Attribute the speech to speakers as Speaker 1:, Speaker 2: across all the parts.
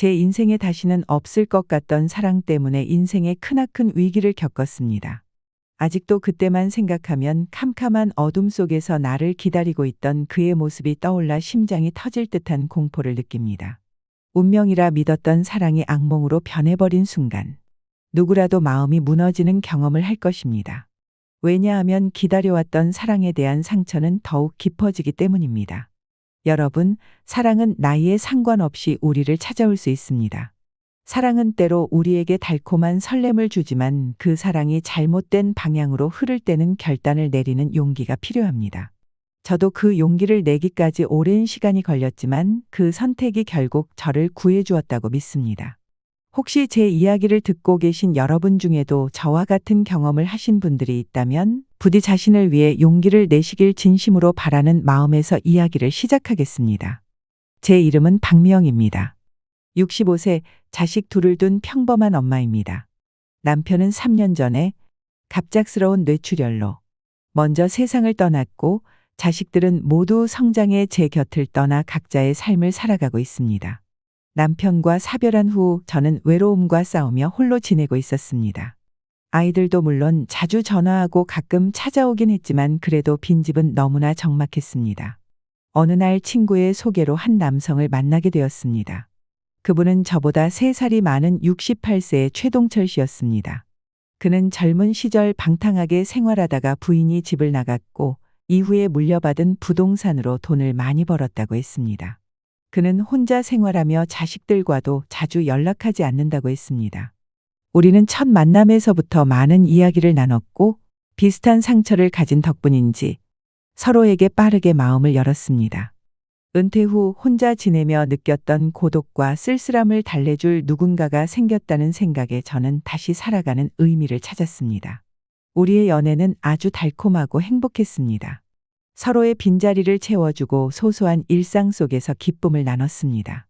Speaker 1: 제 인생에 다시는 없을 것 같던 사랑 때문에 인생의 크나큰 위기를 겪었습니다. 아직도 그때만 생각하면 캄캄한 어둠 속에서 나를 기다리고 있던 그의 모습이 떠올라 심장이 터질 듯한 공포를 느낍니다. 운명이라 믿었던 사랑이 악몽으로 변해버린 순간, 누구라도 마음이 무너지는 경험을 할 것입니다. 왜냐하면 기다려왔던 사랑에 대한 상처는 더욱 깊어지기 때문입니다. 여러분, 사랑은 나이에 상관없이 우리를 찾아올 수 있습니다. 사랑은 때로 우리에게 달콤한 설렘을 주지만 그 사랑이 잘못된 방향으로 흐를 때는 결단을 내리는 용기가 필요합니다. 저도 그 용기를 내기까지 오랜 시간이 걸렸지만 그 선택이 결국 저를 구해주었다고 믿습니다. 혹시 제 이야기를 듣고 계신 여러분 중에도 저와 같은 경험을 하신 분들이 있다면 부디 자신을 위해 용기를 내시길 진심으로 바라는 마음에서 이야기를 시작하겠습니다. 제 이름은 박미영입니다. 65세 자식 둘을 둔 평범한 엄마입니다. 남편은 3년 전에 갑작스러운 뇌출혈로 먼저 세상을 떠났고 자식들은 모두 성장해 제 곁을 떠나 각자의 삶을 살아가고 있습니다. 남편과 사별한 후 저는 외로움과 싸우며 홀로 지내고 있었습니다. 아이들도 물론 자주 전화하고 가끔 찾아오긴 했지만 그래도 빈집은 너무나 적막했습니다. 어느 날 친구의 소개로 한 남성을 만나게 되었습니다. 그분은 저보다 3살이 많은 68세의 최동철 씨였습니다. 그는 젊은 시절 방탕하게 생활하다가 부인이 집을 나갔고 이후에 물려받은 부동산으로 돈을 많이 벌었다고 했습니다. 그는 혼자 생활하며 자식들과도 자주 연락하지 않는다고 했습니다. 우리는 첫 만남에서부터 많은 이야기를 나눴고 비슷한 상처를 가진 덕분인지 서로에게 빠르게 마음을 열었습니다. 은퇴 후 혼자 지내며 느꼈던 고독과 쓸쓸함을 달래줄 누군가가 생겼다는 생각에 저는 다시 살아가는 의미를 찾았습니다. 우리의 연애는 아주 달콤하고 행복했습니다. 서로의 빈자리를 채워주고 소소한 일상 속에서 기쁨을 나눴습니다.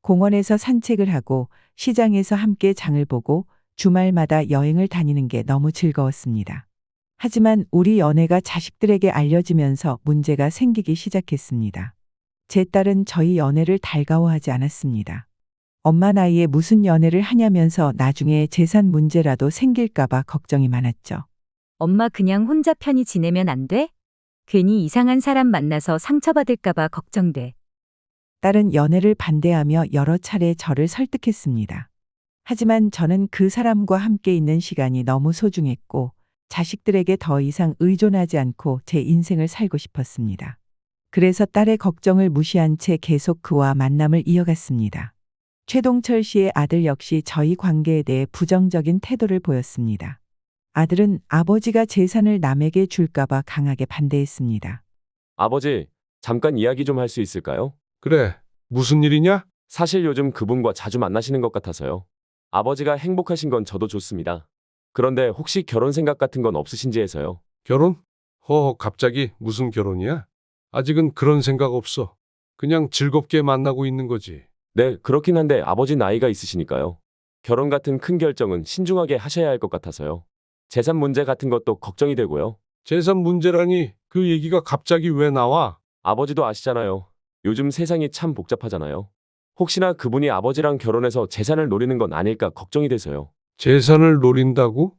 Speaker 1: 공원에서 산책을 하고 시장에서 함께 장을 보고 주말마다 여행을 다니는 게 너무 즐거웠습니다. 하지만 우리 연애가 자식들에게 알려지면서 문제가 생기기 시작했습니다. 제 딸은 저희 연애를 달가워하지 않았습니다. 엄마 나이에 무슨 연애를 하냐면서 나중에 재산 문제라도 생길까봐 걱정이 많았죠.
Speaker 2: 엄마 그냥 혼자 편히 지내면 안 돼? 괜히 이상한 사람 만나서 상처받을까봐 걱정돼.
Speaker 1: 딸은 연애를 반대하며 여러 차례 저를 설득했습니다. 하지만 저는 그 사람과 함께 있는 시간이 너무 소중했고 자식들에게 더 이상 의존하지 않고 제 인생을 살고 싶었습니다. 그래서 딸의 걱정을 무시한 채 계속 그와 만남을 이어갔습니다. 최동철 씨의 아들 역시 저희 관계에 대해 부정적인 태도를 보였습니다. 아들은 아버지가 재산을 남에게 줄까봐 강하게 반대했습니다.
Speaker 3: 아버지, 잠깐 이야기 좀 할 수 있을까요?
Speaker 4: 그래, 무슨 일이냐?
Speaker 3: 사실 요즘 그분과 자주 만나시는 것 같아서요. 아버지가 행복하신 건 저도 좋습니다. 그런데 혹시 결혼 생각 같은 건 없으신지 해서요.
Speaker 4: 결혼? 갑자기 무슨 결혼이야? 아직은 그런 생각 없어. 그냥 즐겁게 만나고 있는 거지.
Speaker 3: 네, 그렇긴 한데 아버지 나이가 있으시니까요. 결혼 같은 큰 결정은 신중하게 하셔야 할 것 같아서요. 재산 문제 같은 것도 걱정이 되고요.
Speaker 4: 재산 문제라니 그 얘기가 갑자기 왜 나와?
Speaker 3: 아버지도 아시잖아요. 요즘 세상이 참 복잡하잖아요. 혹시나 그분이 아버지랑 결혼해서 재산을 노리는 건 아닐까 걱정이 돼서요.
Speaker 4: 재산을 노린다고?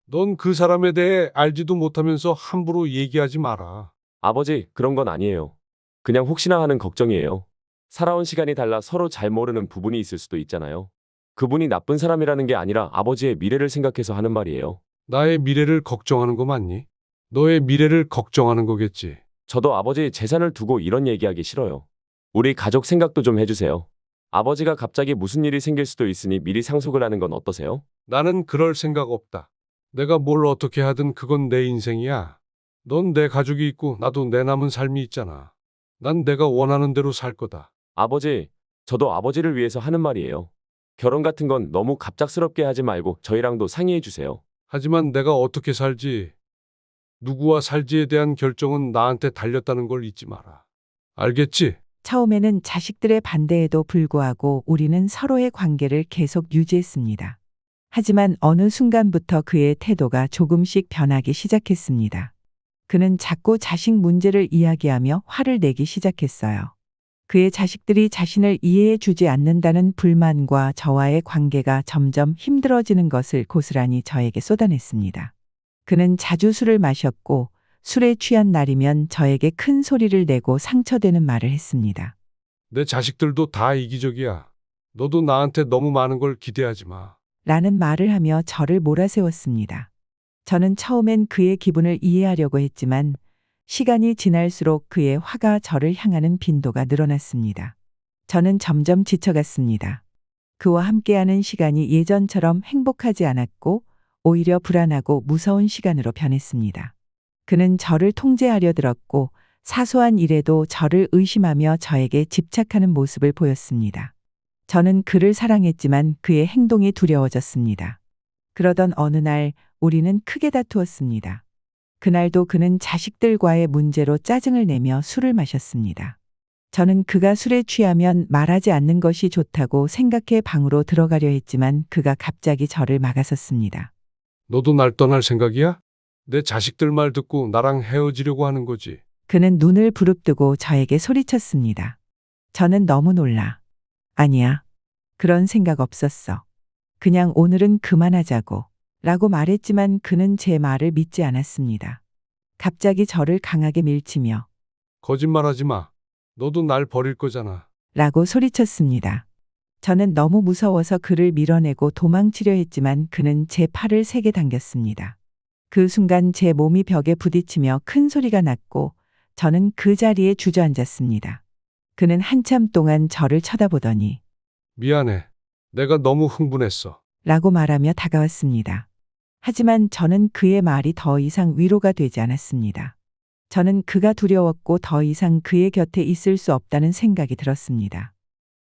Speaker 4: 넌 그 사람에 대해 알지도 못하면서 함부로 얘기하지 마라.
Speaker 3: 아버지, 그런 건 아니에요. 그냥 혹시나 하는 걱정이에요. 살아온 시간이 달라 서로 잘 모르는 부분이 있을 수도 있잖아요. 그분이 나쁜 사람이라는 게 아니라 아버지의 미래를 생각해서 하는 말이에요.
Speaker 4: 나의 미래를 걱정하는 거 맞니? 너의 미래를 걱정하는 거겠지.
Speaker 3: 저도 아버지 재산을 두고 이런 얘기하기 싫어요. 우리 가족 생각도 좀 해주세요. 아버지가 갑자기 무슨 일이 생길 수도 있으니 미리 상속을 하는 건 어떠세요?
Speaker 4: 나는 그럴 생각 없다. 내가 뭘 어떻게 하든 그건 내 인생이야. 넌 내 가족이 있고 나도 내 남은 삶이 있잖아. 난 내가 원하는 대로 살 거다.
Speaker 3: 아버지, 저도 아버지를 위해서 하는 말이에요. 결혼 같은 건 너무 갑작스럽게 하지 말고 저희랑도 상의해 주세요.
Speaker 4: 하지만 내가 어떻게 살지, 누구와 살지에 대한 결정은 나한테 달렸다는 걸 잊지 마라. 알겠지?
Speaker 1: 처음에는 자식들의 반대에도 불구하고 우리는 서로의 관계를 계속 유지했습니다. 하지만 어느 순간부터 그의 태도가 조금씩 변하기 시작했습니다. 그는 자꾸 자식 문제를 이야기하며 화를 내기 시작했어요. 그의 자식들이 자신을 이해해 주지 않는다는 불만과 저와의 관계가 점점 힘들어지는 것을 고스란히 저에게 쏟아냈습니다. 그는 자주 술을 마셨고 술에 취한 날이면 저에게 큰 소리를 내고 상처되는 말을 했습니다.
Speaker 4: 내 자식들도 다 이기적이야. 너도 나한테 너무 많은 걸 기대하지 마.
Speaker 1: 라는 말을 하며 저를 몰아세웠습니다. 저는 처음엔 그의 기분을 이해하려고 했지만 시간이 지날수록 그의 화가 저를 향하는 빈도가 늘어났습니다. 저는 점점 지쳐갔습니다. 그와 함께하는 시간이 예전처럼 행복하지 않았고 오히려 불안하고 무서운 시간으로 변했습니다. 그는 저를 통제하려 들었고 사소한 일에도 저를 의심하며 저에게 집착하는 모습을 보였습니다. 저는 그를 사랑했지만 그의 행동이 두려워졌습니다. 그러던 어느 날 우리는 크게 다투었습니다. 그날도 그는 자식들과의 문제로 짜증을 내며 술을 마셨습니다. 저는 그가 술에 취하면 말하지 않는 것이 좋다고 생각해 방으로 들어가려 했지만 그가 갑자기 저를 막아섰습니다.
Speaker 4: 너도 날 떠날 생각이야? 내 자식들 말 듣고 나랑 헤어지려고 하는 거지.
Speaker 1: 그는 눈을 부릅뜨고 저에게 소리쳤습니다. 저는 너무 놀라. 아니야. 그런 생각 없었어. 그냥 오늘은 그만하자고. 라고 말했지만 그는 제 말을 믿지 않았습니다. 갑자기 저를 강하게 밀치며
Speaker 4: 거짓말하지 마. 너도 날 버릴 거잖아.
Speaker 1: 라고 소리쳤습니다. 저는 너무 무서워서 그를 밀어내고 도망치려 했지만 그는 제 팔을 세게 당겼습니다. 그 순간 제 몸이 벽에 부딪히며 큰 소리가 났고 저는 그 자리에 주저앉았습니다. 그는 한참 동안 저를 쳐다보더니
Speaker 4: 미안해. 내가 너무 흥분했어.
Speaker 1: 라고 말하며 다가왔습니다. 하지만 저는 그의 말이 더 이상 위로가 되지 않았습니다. 저는 그가 두려웠고 더 이상 그의 곁에 있을 수 없다는 생각이 들었습니다.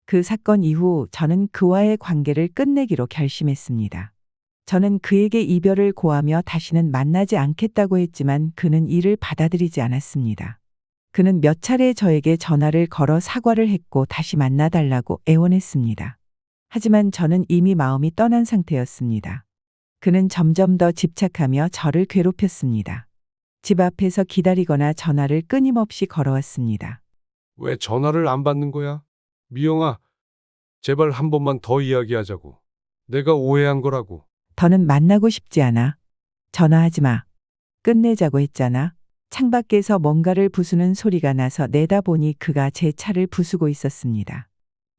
Speaker 1: 그 사건 이후 저는 그와의 관계를 끝내기로 결심했습니다. 저는 그에게 이별을 고하며 다시는 만나지 않겠다고 했지만 그는 이를 받아들이지 않았습니다. 그는 몇 차례 저에게 전화를 걸어 사과를 했고 다시 만나달라고 애원했습니다. 하지만 저는 이미 마음이 떠난 상태였습니다. 그는 점점 더 집착하며 저를 괴롭혔습니다. 집 앞에서 기다리거나 전화를 끊임없이 걸어왔습니다.
Speaker 4: 왜 전화를 안 받는 거야? 미영아, 제발 한 번만 더 이야기하자고. 내가 오해한 거라고.
Speaker 1: 더는 만나고 싶지 않아. 전화하지 마. 끝내자고 했잖아. 창밖에서 뭔가를 부수는 소리가 나서 내다보니 그가 제 차를 부수고 있었습니다.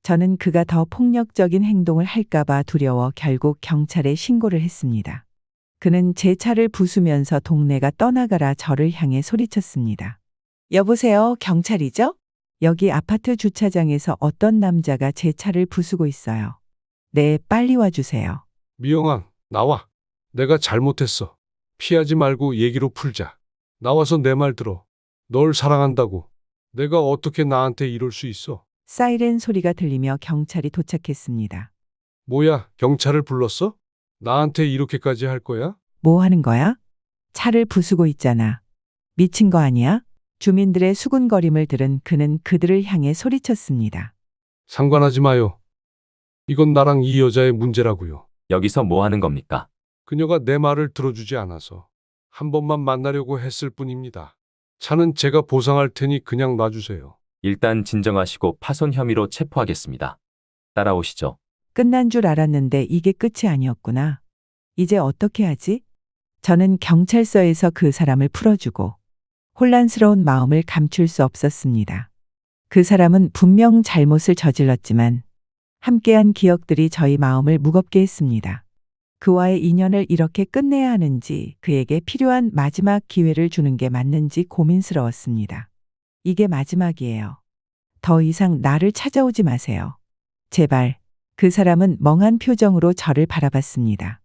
Speaker 1: 저는 그가 더 폭력적인 행동을 할까봐 두려워 결국 경찰에 신고를 했습니다. 그는 제 차를 부수면서 동네가 떠나가라 저를 향해 소리쳤습니다. 여보세요, 경찰이죠? 여기 아파트 주차장에서 어떤 남자가 제 차를 부수고 있어요. 네, 빨리 와주세요.
Speaker 4: 미영아, 나와. 내가 잘못했어. 피하지 말고 얘기로 풀자. 나와서 내 말 들어. 널 사랑한다고. 내가 어떻게 나한테 이럴 수 있어?
Speaker 1: 사이렌 소리가 들리며 경찰이 도착했습니다.
Speaker 4: 뭐야, 경찰을 불렀어? 나한테 이렇게까지 할 거야?
Speaker 1: 뭐 하는 거야? 차를 부수고 있잖아. 미친 거 아니야? 주민들의 수군거림을 들은 그는 그들을 향해 소리쳤습니다.
Speaker 4: 상관하지 마요. 이건 나랑 이 여자의 문제라고요.
Speaker 3: 여기서 뭐 하는 겁니까?
Speaker 4: 그녀가 내 말을 들어주지 않아서 한 번만 만나려고 했을 뿐입니다. 차는 제가 보상할 테니 그냥 놔주세요.
Speaker 3: 일단 진정하시고 파손 혐의로 체포하겠습니다. 따라오시죠.
Speaker 1: 끝난 줄 알았는데 이게 끝이 아니었구나. 이제 어떻게 하지? 저는 경찰서에서 그 사람을 풀어주고 혼란스러운 마음을 감출 수 없었습니다. 그 사람은 분명 잘못을 저질렀지만 함께한 기억들이 저희 마음을 무겁게 했습니다. 그와의 인연을 이렇게 끝내야 하는지 그에게 필요한 마지막 기회를 주는 게 맞는지 고민스러웠습니다. 이게 마지막이에요. 더 이상 나를 찾아오지 마세요. 제발. 그 사람은 멍한 표정으로 저를 바라봤습니다.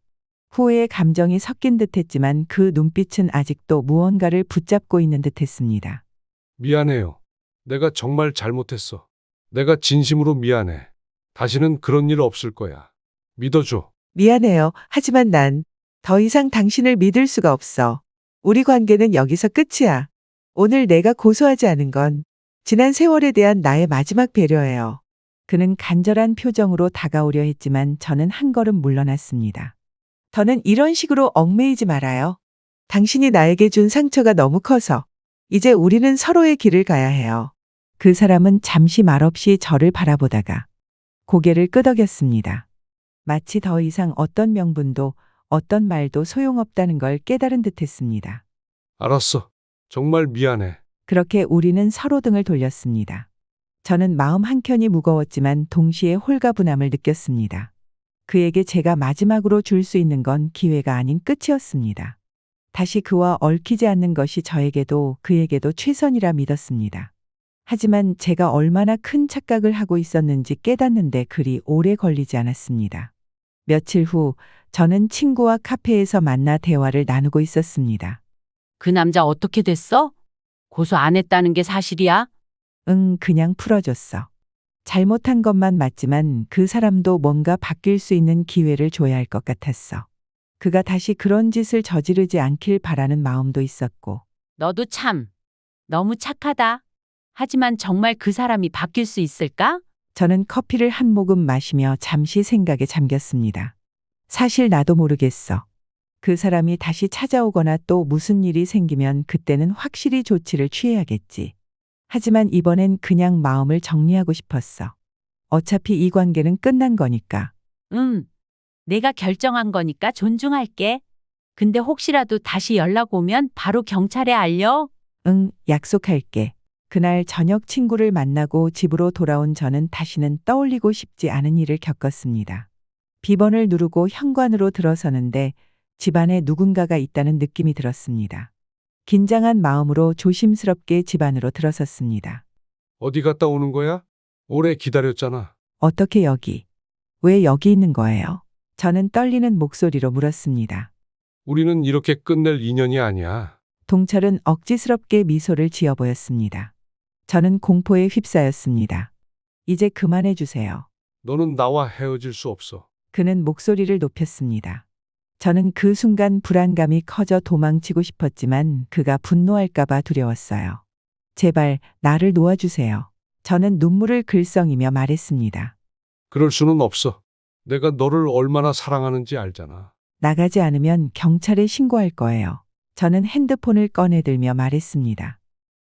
Speaker 1: 후회의 감정이 섞인 듯했지만 그 눈빛은 아직도 무언가를 붙잡고 있는 듯했습니다.
Speaker 4: 미안해요. 내가 정말 잘못했어. 내가 진심으로 미안해. 다시는 그런 일 없을 거야. 믿어줘.
Speaker 1: 미안해요. 하지만 난 더 이상 당신을 믿을 수가 없어. 우리 관계는 여기서 끝이야. 오늘 내가 고소하지 않은 건 지난 세월에 대한 나의 마지막 배려예요. 그는 간절한 표정으로 다가오려 했지만 저는 한 걸음 물러났습니다. 더는 이런 식으로 얽매이지 말아요. 당신이 나에게 준 상처가 너무 커서 이제 우리는 서로의 길을 가야 해요. 그 사람은 잠시 말없이 저를 바라보다가 고개를 끄덕였습니다. 마치 더 이상 어떤 명분도 어떤 말도 소용없다는 걸 깨달은 듯했습니다.
Speaker 4: 알았어. 정말 미안해.
Speaker 1: 그렇게 우리는 서로 등을 돌렸습니다. 저는 마음 한켠이 무거웠지만 동시에 홀가분함을 느꼈습니다. 그에게 제가 마지막으로 줄 수 있는 건 기회가 아닌 끝이었습니다. 다시 그와 얽히지 않는 것이 저에게도 그에게도 최선이라 믿었습니다. 하지만 제가 얼마나 큰 착각을 하고 있었는지 깨닫는데 그리 오래 걸리지 않았습니다. 며칠 후 저는 친구와 카페에서 만나 대화를 나누고 있었습니다.
Speaker 5: 그 남자 어떻게 됐어? 고소 안 했다는 게 사실이야?
Speaker 1: 응, 그냥 풀어줬어. 잘못한 것만 맞지만 그 사람도 뭔가 바뀔 수 있는 기회를 줘야 할 것 같았어. 그가 다시 그런 짓을 저지르지 않길 바라는 마음도 있었고.
Speaker 5: 너도 참 너무 착하다. 하지만 정말 그 사람이 바뀔 수 있을까?
Speaker 1: 저는 커피를 한 모금 마시며 잠시 생각에 잠겼습니다. 사실 나도 모르겠어. 그 사람이 다시 찾아오거나 또 무슨 일이 생기면 그때는 확실히 조치를 취해야겠지. 하지만 이번엔 그냥 마음을 정리하고 싶었어. 어차피 이 관계는 끝난 거니까.
Speaker 5: 응. 내가 결정한 거니까 존중할게. 근데 혹시라도 다시 연락 오면 바로 경찰에 알려?
Speaker 1: 응, 약속할게. 그날 저녁 친구를 만나고 집으로 돌아온 저는 다시는 떠올리고 싶지 않은 일을 겪었습니다. 비번을 누르고 현관으로 들어서는데 집안에 누군가가 있다는 느낌이 들었습니다. 긴장한 마음으로 조심스럽게 집 안으로 들어섰습니다.
Speaker 4: 어디 갔다 오는 거야? 오래 기다렸잖아.
Speaker 1: 어떻게 여기? 왜 여기 있는 거예요? 저는 떨리는 목소리로 물었습니다.
Speaker 4: 우리는 이렇게 끝낼 인연이 아니야.
Speaker 1: 동철은 억지스럽게 미소를 지어 보였습니다. 저는 공포에 휩싸였습니다. 이제 그만해 주세요.
Speaker 4: 너는 나와 헤어질 수 없어.
Speaker 1: 그는 목소리를 높였습니다. 저는 그 순간 불안감이 커져 도망치고 싶었지만 그가 분노할까봐 두려웠어요. 제발 나를 놓아주세요. 저는 눈물을 글썽이며 말했습니다.
Speaker 4: 그럴 수는 없어. 내가 너를 얼마나 사랑하는지 알잖아.
Speaker 1: 나가지 않으면 경찰에 신고할 거예요. 저는 핸드폰을 꺼내들며 말했습니다.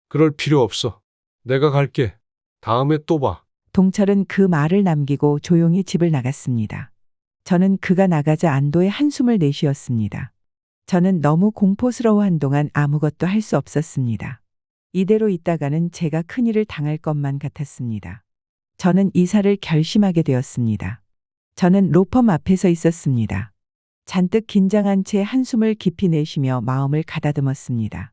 Speaker 4: 그럴 필요 없어. 내가 갈게. 다음에 또 봐.
Speaker 1: 동철은 그 말을 남기고 조용히 집을 나갔습니다. 저는 그가 나가자 안도의 한숨을 내쉬었습니다. 저는 너무 공포스러워한 동안 아무것도 할 수 없었습니다. 이대로 있다가는 제가 큰일을 당할 것만 같았습니다. 저는 이사를 결심하게 되었습니다. 저는 로펌 앞에 서 있었습니다. 잔뜩 긴장한 채 한숨을 깊이 내쉬며 마음을 가다듬었습니다.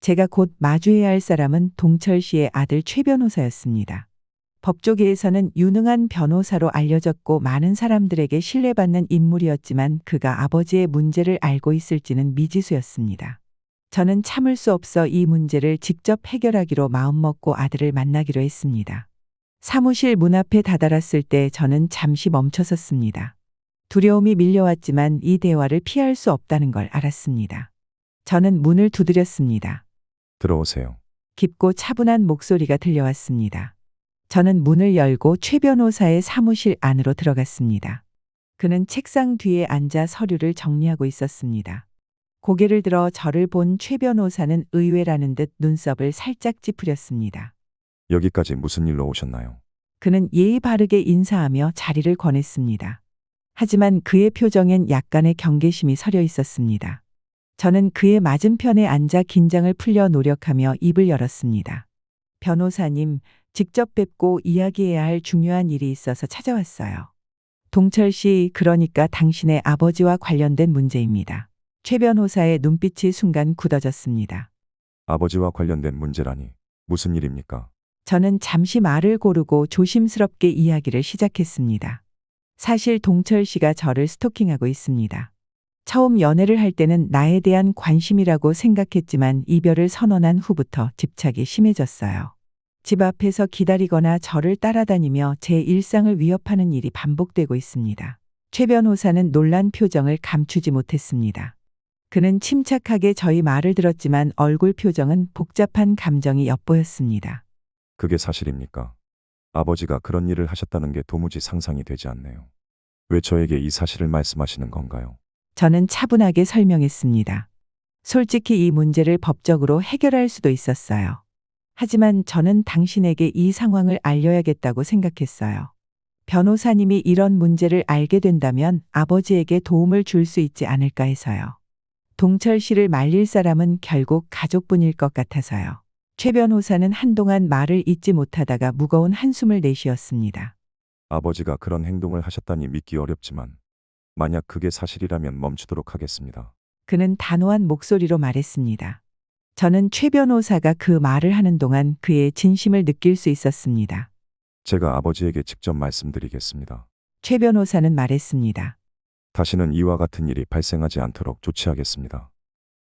Speaker 1: 제가 곧 마주해야 할 사람은 동철 씨의 아들 최 변호사였습니다. 법조계에서는 유능한 변호사로 알려졌고 많은 사람들에게 신뢰받는 인물이었지만 그가 아버지의 문제를 알고 있을지는 미지수였습니다. 저는 참을 수 없어 이 문제를 직접 해결하기로 마음먹고 아들을 만나기로 했습니다. 사무실 문 앞에 다다랐을 때 저는 잠시 멈춰섰습니다. 두려움이 밀려왔지만 이 대화를 피할 수 없다는 걸 알았습니다. 저는 문을 두드렸습니다.
Speaker 6: 들어오세요.
Speaker 1: 깊고 차분한 목소리가 들려왔습니다. 저는 문을 열고 최 변호사의 사무실 안으로 들어갔습니다. 그는 책상 뒤에 앉아 서류를 정리하고 있었습니다. 고개를 들어 저를 본 최 변호사는 의외라는 듯 눈썹을 살짝 찌푸렸습니다.
Speaker 6: 여기까지 무슨 일로 오셨나요?
Speaker 1: 그는 예의 바르게 인사하며 자리를 권했습니다. 하지만 그의 표정엔 약간의 경계심이 서려 있었습니다. 저는 그의 맞은편에 앉아 긴장을 풀려 노력하며 입을 열었습니다. 변호사님, 직접 뵙고 이야기해야 할 중요한 일이 있어서 찾아왔어요. 동철 씨, 그러니까 당신의 아버지와 관련된 문제입니다. 최 변호사의 눈빛이 순간 굳어졌습니다.
Speaker 6: 아버지와 관련된 문제라니 무슨 일입니까?
Speaker 1: 저는 잠시 말을 고르고 조심스럽게 이야기를 시작했습니다. 사실 동철 씨가 저를 스토킹하고 있습니다. 처음 연애를 할 때는 나에 대한 관심이라고 생각했지만 이별을 선언한 후부터 집착이 심해졌어요. 집 앞에서 기다리거나 저를 따라다니며 제 일상을 위협하는 일이 반복되고 있습니다. 최 변호사는 놀란 표정을 감추지 못했습니다. 그는 침착하게 저희 말을 들었지만 얼굴 표정은 복잡한 감정이 엿보였습니다.
Speaker 6: 그게 사실입니까? 아버지가 그런 일을 하셨다는 게 도무지 상상이 되지 않네요. 왜 저에게 이 사실을 말씀하시는 건가요?
Speaker 1: 저는 차분하게 설명했습니다. 솔직히 이 문제를 법적으로 해결할 수도 있었어요. 하지만 저는 당신에게 이 상황을 알려야겠다고 생각했어요. 변호사님이 이런 문제를 알게 된다면 아버지에게 도움을 줄 수 있지 않을까 해서요. 동철 씨를 말릴 사람은 결국 가족분일 것 같아서요. 최 변호사는 한동안 말을 잇지 못하다가 무거운 한숨을 내쉬었습니다.
Speaker 6: 아버지가 그런 행동을 하셨다니 믿기 어렵지만 만약 그게 사실이라면 멈추도록 하겠습니다.
Speaker 1: 그는 단호한 목소리로 말했습니다. 저는 최 변호사가 그 말을 하는 동안 그의 진심을 느낄 수 있었습니다.
Speaker 6: 제가 아버지에게 직접 말씀드리겠습니다.
Speaker 1: 최 변호사는 말했습니다.
Speaker 6: 다시는 이와 같은 일이 발생하지 않도록 조치하겠습니다.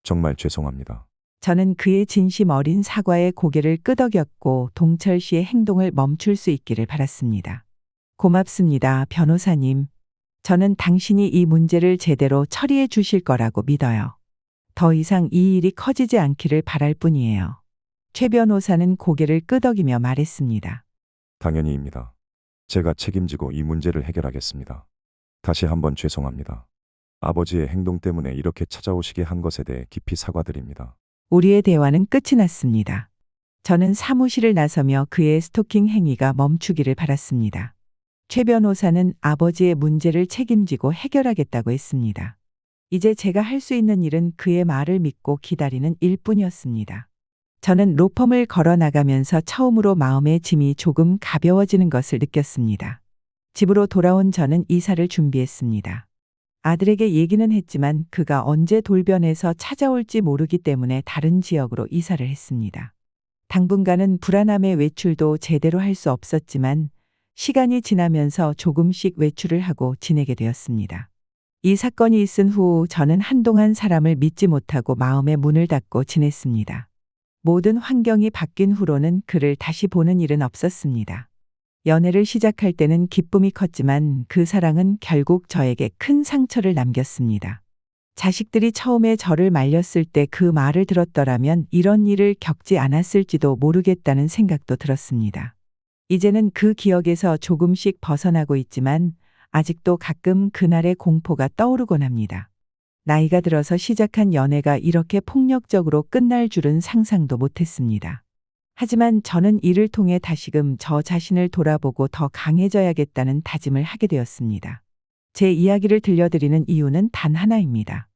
Speaker 6: 정말 죄송합니다.
Speaker 1: 저는 그의 진심 어린 사과에 고개를 끄덕였고 동철 씨의 행동을 멈출 수 있기를 바랐습니다. 고맙습니다, 변호사님. 저는 당신이 이 문제를 제대로 처리해 주실 거라고 믿어요. 더 이상 이 일이 커지지 않기를 바랄 뿐이에요. 최 변호사는 고개를 끄덕이며 말했습니다.
Speaker 6: 당연히입니다. 제가 책임지고 이 문제를 해결하겠습니다. 다시 한번 죄송합니다. 아버지의 행동 때문에 이렇게 찾아오시게 한 것에 대해 깊이 사과드립니다.
Speaker 1: 우리의 대화는 끝이 났습니다. 저는 사무실을 나서며 그의 스토킹 행위가 멈추기를 바랐습니다. 최 변호사는 아버지의 문제를 책임지고 해결하겠다고 했습니다. 이제 제가 할 수 있는 일은 그의 말을 믿고 기다리는 일뿐이었습니다. 저는 로펌을 걸어 나가면서 처음으로 마음의 짐이 조금 가벼워지는 것을 느꼈습니다. 집으로 돌아온 저는 이사를 준비했습니다. 아들에게 얘기는 했지만 그가 언제 돌변해서 찾아올지 모르기 때문에 다른 지역으로 이사를 했습니다. 당분간은 불안함의 외출도 제대로 할 수 없었지만 시간이 지나면서 조금씩 외출을 하고 지내게 되었습니다. 이 사건이 있은 후 저는 한동안 사람을 믿지 못하고 마음의 문을 닫고 지냈습니다. 모든 환경이 바뀐 후로는 그를 다시 보는 일은 없었습니다. 연애를 시작할 때는 기쁨이 컸지만 그 사랑은 결국 저에게 큰 상처를 남겼습니다. 자식들이 처음에 저를 말렸을 때 그 말을 들었더라면 이런 일을 겪지 않았을지도 모르겠다는 생각도 들었습니다. 이제는 그 기억에서 조금씩 벗어나고 있지만 아직도 가끔 그날의 공포가 떠오르곤 합니다. 나이가 들어서 시작한 연애가 이렇게 폭력적으로 끝날 줄은 상상도 못했습니다. 하지만 저는 이를 통해 다시금 저 자신을 돌아보고 더 강해져야겠다는 다짐을 하게 되었습니다. 제 이야기를 들려드리는 이유는 단 하나입니다.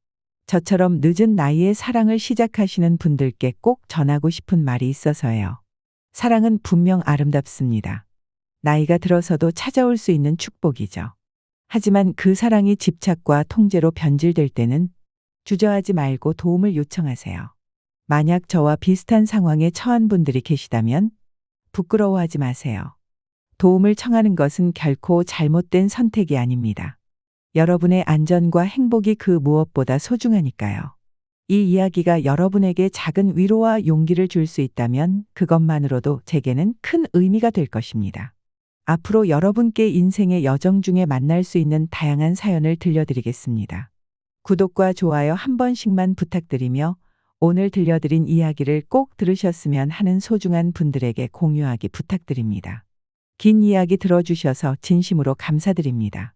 Speaker 1: 저처럼 늦은 나이에 사랑을 시작하시는 분들께 꼭 전하고 싶은 말이 있어서예요. 사랑은 분명 아름답습니다. 나이가 들어서도 찾아올 수 있는 축복이죠. 하지만 그 사랑이 집착과 통제로 변질될 때는 주저하지 말고 도움을 요청하세요. 만약 저와 비슷한 상황에 처한 분들이 계시다면 부끄러워하지 마세요. 도움을 청하는 것은 결코 잘못된 선택이 아닙니다. 여러분의 안전과 행복이 그 무엇보다 소중하니까요. 이 이야기가 여러분에게 작은 위로와 용기를 줄 수 있다면 그것만으로도 제게는 큰 의미가 될 것입니다. 앞으로 여러분께 인생의 여정 중에 만날 수 있는 다양한 사연을 들려드리겠습니다. 구독과 좋아요 한 번씩만 부탁드리며 오늘 들려드린 이야기를 꼭 들으셨으면 하는 소중한 분들에게 공유하기 부탁드립니다. 긴 이야기 들어주셔서 진심으로 감사드립니다.